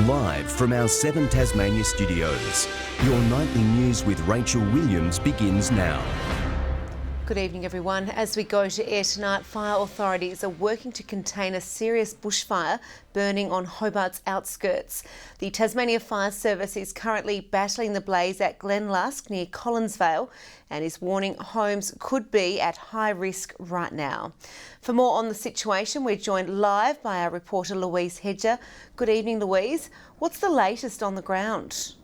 Live from our 7 Tasmania studios, your nightly news with Rachel Williams begins now. Good evening, everyone. As we go to air tonight, fire authorities are working to contain a serious bushfire burning on Hobart's outskirts. The Tasmania Fire Service is currently battling the blaze at Glen Lusk near Collinsvale and is warning homes could be at high risk right now. For more on the situation, we're joined live by our reporter Louise Hedger. Good evening, Louise. What's the latest on the ground?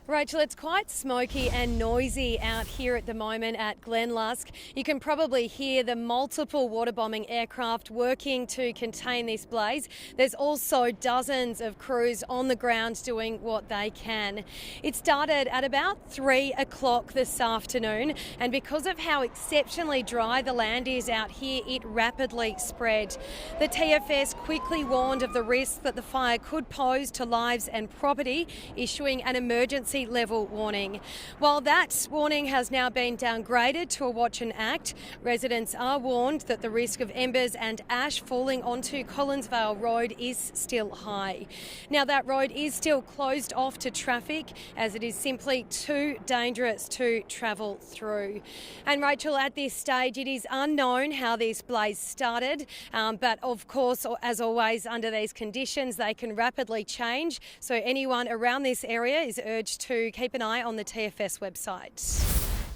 Rachel, it's quite smoky and noisy out here at the moment at Glen Lusk. You can probably hear the multiple water bombing aircraft working to contain this blaze. There's also dozens of crews on the ground doing what they can. It started at about 3 o'clock this afternoon, and because of how exceptionally dry the land is out here, it rapidly spread. The TFS quickly warned of the risk that the fire could pose to lives and property, issuing an emergency level warning. While that warning has now been downgraded to a watch and act, residents are warned that the risk of embers and ash falling onto Collinsvale Road is still high. Now, that road is still closed off to traffic as it is simply too dangerous to travel through. And Rachel, at this stage it is unknown how this blaze started, but of course, as always, under these conditions they can rapidly change, so anyone around this area is urged to keep an eye on the TFS website.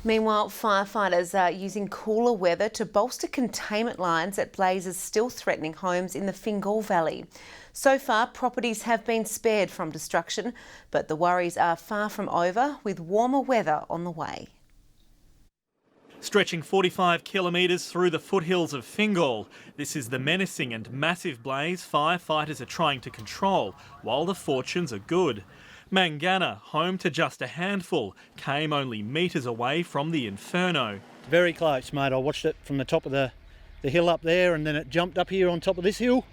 Meanwhile, firefighters are using cooler weather to bolster containment lines at blazes still threatening homes in the Fingal Valley. So far, properties have been spared from destruction, but the worries are far from over, with warmer weather on the way. Stretching 45 kilometres through the foothills of Fingal, this is the menacing and massive blaze firefighters are trying to control while the fortunes are good. Mangana, home to just a handful, came only metres away from the inferno. Very close, mate. I watched it from the top of the hill up there, and then it jumped up here on top of this hill,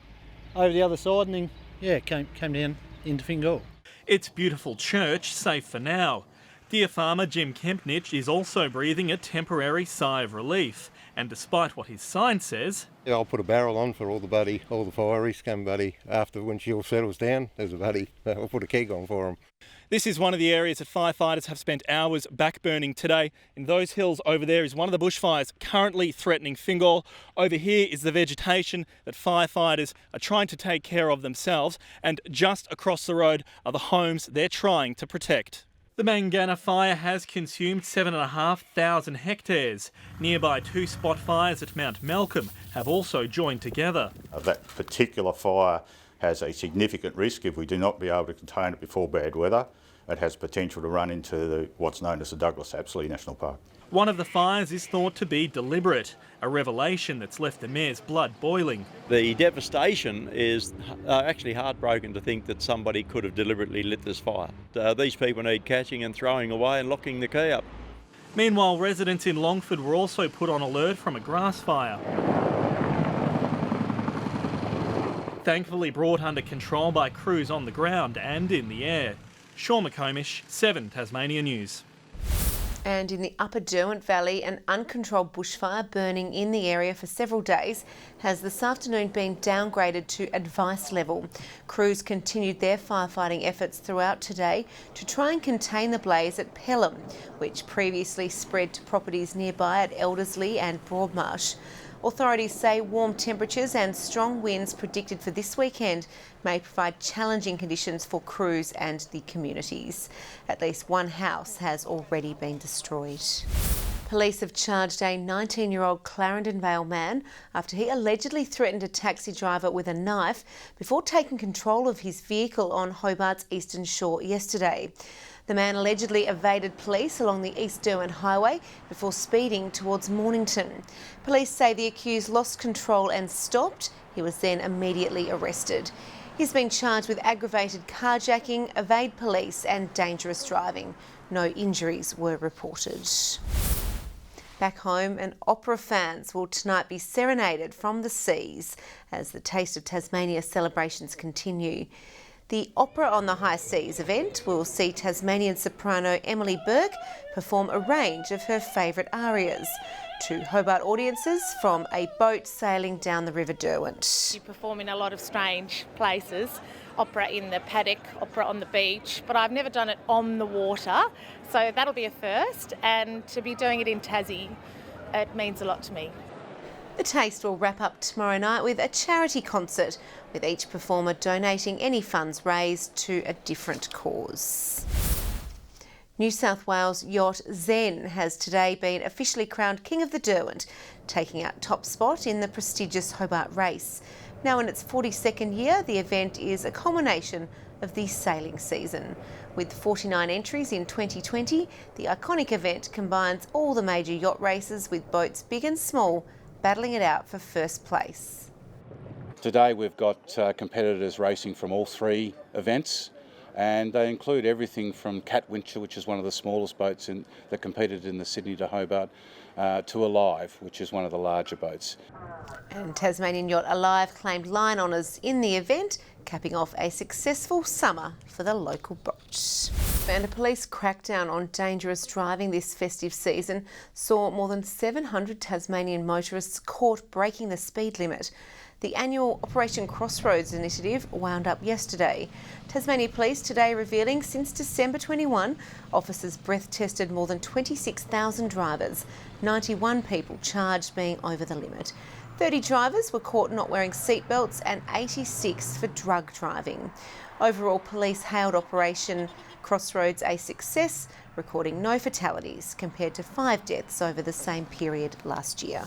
over the other side, and then, came down into Fingal. Its beautiful church safe for now. Deer farmer Jim Kempnich is also breathing a temporary sigh of relief, and despite what his sign says... Yeah, I'll put a barrel on for all the fire risk, buddy. After when she all settles down, there's a buddy. I'll put a keg on for them. This is one of the areas that firefighters have spent hours backburning today. In those hills over there is one of the bushfires currently threatening Fingal. Over here is the vegetation that firefighters are trying to take care of themselves, and just across the road are the homes they're trying to protect. The Mangana fire has consumed 7,500 hectares. Nearby 2 spot fires at Mount Malcolm have also joined together. That particular fire has a significant risk if we do not be able to contain it before bad weather. It has potential to run into what's known as the Douglas-Apsley National Park. One of the fires is thought to be deliberate, a revelation that's left the mayor's blood boiling. The devastation is actually heartbroken to think that somebody could have deliberately lit this fire. These people need catching and throwing away and locking the key up. Meanwhile, residents in Longford were also put on alert from a grass fire. Thankfully brought under control by crews on the ground and in the air. Sean McComish, 7 Tasmania News. And in the upper Derwent Valley, an uncontrolled bushfire burning in the area for several days has this afternoon been downgraded to advice level. Crews continued their firefighting efforts throughout today to try and contain the blaze at Pelham, which previously spread to properties nearby at Eldersley and Broadmarsh. Authorities say warm temperatures and strong winds predicted for this weekend may provide challenging conditions for crews and the communities. At least one house has already been destroyed. Police have charged a 19-year-old Clarendon Vale man after he allegedly threatened a taxi driver with a knife before taking control of his vehicle on Hobart's Eastern Shore yesterday. The man allegedly evaded police along the East Derwent Highway before speeding towards Mornington. Police say the accused lost control and stopped. He was then immediately arrested. He's been charged with aggravated carjacking, evade police and dangerous driving. No injuries were reported. Back home, and opera fans will tonight be serenaded from the seas as the Taste of Tasmania celebrations continue. The Opera on the High Seas event will see Tasmanian soprano Emily Burke perform a range of her favourite arias. to Hobart audiences from a boat sailing down the River Derwent. You perform in a lot of strange places, opera in the paddock, opera on the beach, but I've never done it on the water, so that'll be a first, and to be doing it in Tassie, it means a lot to me. The Taste will wrap up tomorrow night with a charity concert, with each performer donating any funds raised to a different cause. New South Wales yacht Zen has today been officially crowned King of the Derwent, taking out top spot in the prestigious Hobart race. Now in its 42nd year, the event is a culmination of the sailing season. With 49 entries in 2020, the iconic event combines all the major yacht races with boats big and small battling it out for first place. Today we've got competitors racing from all three events, and they include everything from Cat Wincher, which is one of the smallest boats that competed in the Sydney to Hobart, to Alive, which is one of the larger boats. And Tasmanian yacht Alive claimed line honours in the event, capping off a successful summer for the local boat. And a police crackdown on dangerous driving this festive season saw more than 700 Tasmanian motorists caught breaking the speed limit. The annual Operation Crossroads initiative wound up yesterday. Tasmania Police today revealing since December 21, officers breath tested more than 26,000 drivers, 91 people charged being over the limit. 30 drivers were caught not wearing seatbelts and 86 for drug driving. Overall, police hailed Operation Crossroads a success, recording no fatalities compared to 5 deaths over the same period last year.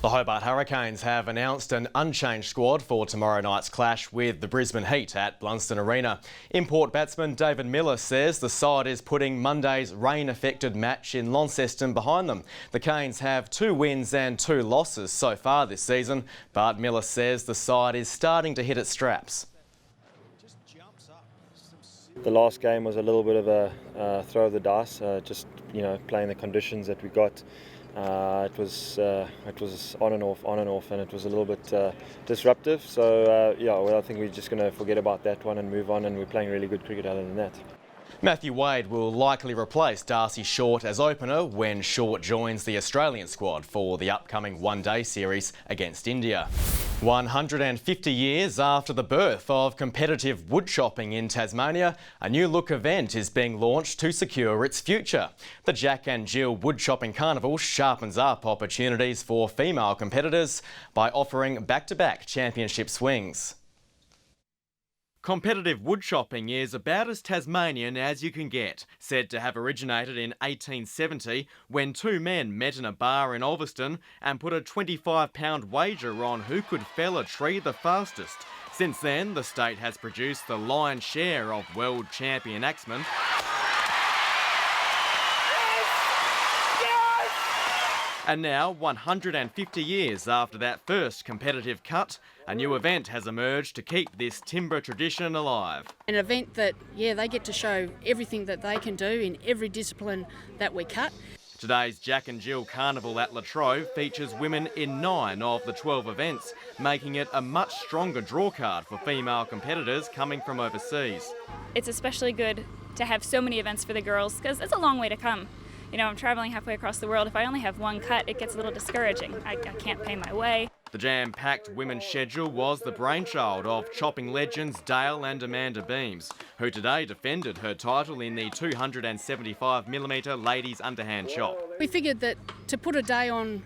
The Hobart Hurricanes have announced an unchanged squad for tomorrow night's clash with the Brisbane Heat at Blunston Arena. Import batsman David Miller says the side is putting Monday's rain-affected match in Launceston behind them. The Canes have 2 wins and 2 losses so far this season, but Miller says the side is starting to hit its straps. The last game was a little bit of a throw of the dice, just playing the conditions that we got. It was on and off, and it was a little bit disruptive. So I think we're just going to forget about that one and move on, and we're playing really good cricket other than that. Matthew Wade will likely replace Darcy Short as opener when Short joins the Australian squad for the upcoming one-day series against India. 150 years after the birth of competitive woodchopping in Tasmania, a new look event is being launched to secure its future. The Jack and Jill Woodchopping Carnival sharpens up opportunities for female competitors by offering back-to-back championship swings. Competitive woodchopping is about as Tasmanian as you can get, said to have originated in 1870 when 2 men met in a bar in Ulverston and put a £25 wager on who could fell a tree the fastest. Since then, the state has produced the lion's share of world champion axemen. And now, 150 years after that first competitive cut, a new event has emerged to keep this timber tradition alive. An event that, they get to show everything that they can do in every discipline that we cut. Today's Jack and Jill Carnival at Latrobe features women in 9 of the 12 events, making it a much stronger drawcard for female competitors coming from overseas. It's especially good to have so many events for the girls because it's a long way to come. I'm travelling halfway across the world. If I only have one cut, it gets a little discouraging. I can't pay my way. The jam-packed women's schedule was the brainchild of chopping legends Dale and Amanda Beams, who today defended her title in the 275mm ladies underhand chop. We figured that to put a day on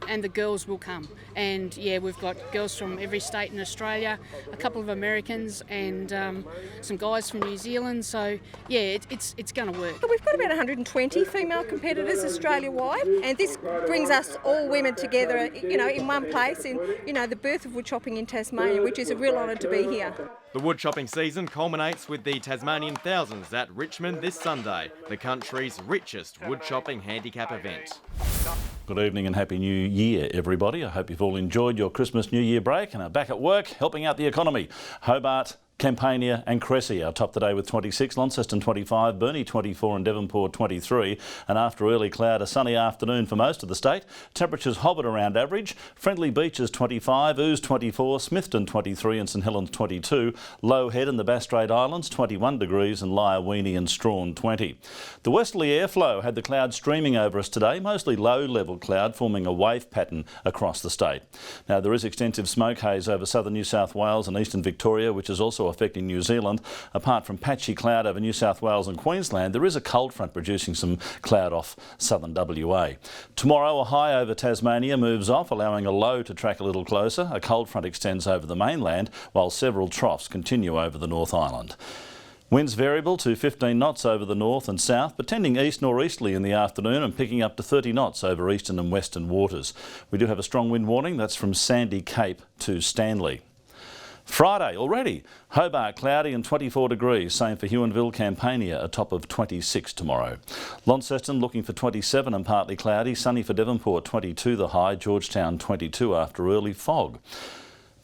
and the girls will come. And we've got girls from every state in Australia, a couple of Americans and some guys from New Zealand. So it's going to work. We've got about 120 female competitors Australia-wide, and this brings us all women together, in one place in, the birth of woodchopping in Tasmania, which is a real honour to be here. The woodchopping season culminates with the Tasmanian Thousands at Richmond this Sunday, the country's richest woodchopping handicap event. Good evening and Happy New Year, everybody. I hope you've all enjoyed your Christmas New Year break and are back at work helping out the economy. Hobart Campania and Cressy are top today with 26, Launceston 25, Burnie 24 and Devonport 23. And after early cloud, a sunny afternoon for most of the state. Temperatures hovered around average. Friendly Beaches 25, Ouse 24, Smithton 23 and St Helens 22. Low Head and the Bass Strait Islands 21 degrees and Lyre, and Strawn 20. The westerly airflow had the cloud streaming over us today, mostly low-level cloud forming a wave pattern across the state. Now there is extensive smoke haze over southern New South Wales and eastern Victoria, which is also affecting New Zealand. Apart from patchy cloud over New South Wales and Queensland, there is a cold front producing some cloud off southern WA. Tomorrow a high over Tasmania moves off, allowing a low to track a little closer. A cold front extends over the mainland, while several troughs continue over the North Island. Winds variable to 15 knots over the north and south, but tending east-northeasterly in the afternoon and picking up to 30 knots over eastern and western waters. We do have a strong wind warning. That's from Sandy Cape to Stanley. Friday already. Hobart cloudy and 24 degrees. Same for Huonville, Campania, a top of 26 tomorrow. Launceston looking for 27 and partly cloudy. Sunny for Devonport, 22 the high. Georgetown 22 after early fog.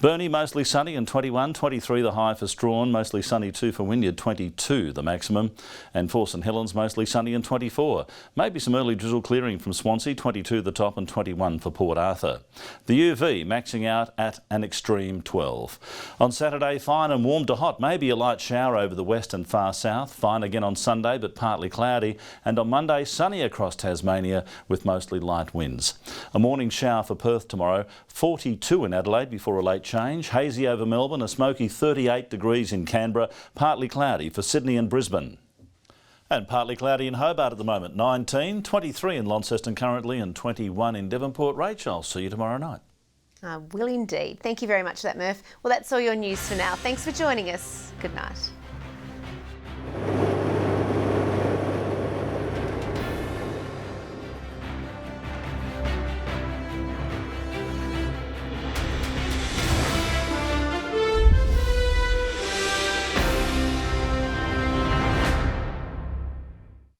Burnie mostly sunny and 21, 23 the high for Strawn, mostly sunny too for Wynyard, 22 the maximum. And for St Helens mostly sunny and 24. Maybe some early drizzle clearing from Swansea, 22 the top and 21 for Port Arthur. The UV maxing out at an extreme 12. On Saturday, fine and warm to hot, maybe a light shower over the west and far south. Fine again on Sunday but partly cloudy. And on Monday, sunny across Tasmania with mostly light winds. A morning shower for Perth tomorrow, 42 in Adelaide before a late change. Hazy over Melbourne, a smoky 38 degrees in Canberra, partly cloudy for Sydney and Brisbane. And partly cloudy in Hobart at the moment, 19, 23 in Launceston currently and 21 in Devonport. Rach, I'll see you tomorrow night. I will indeed. Thank you very much for that, Murph. Well, that's all your news for now. Thanks for joining us. Good night.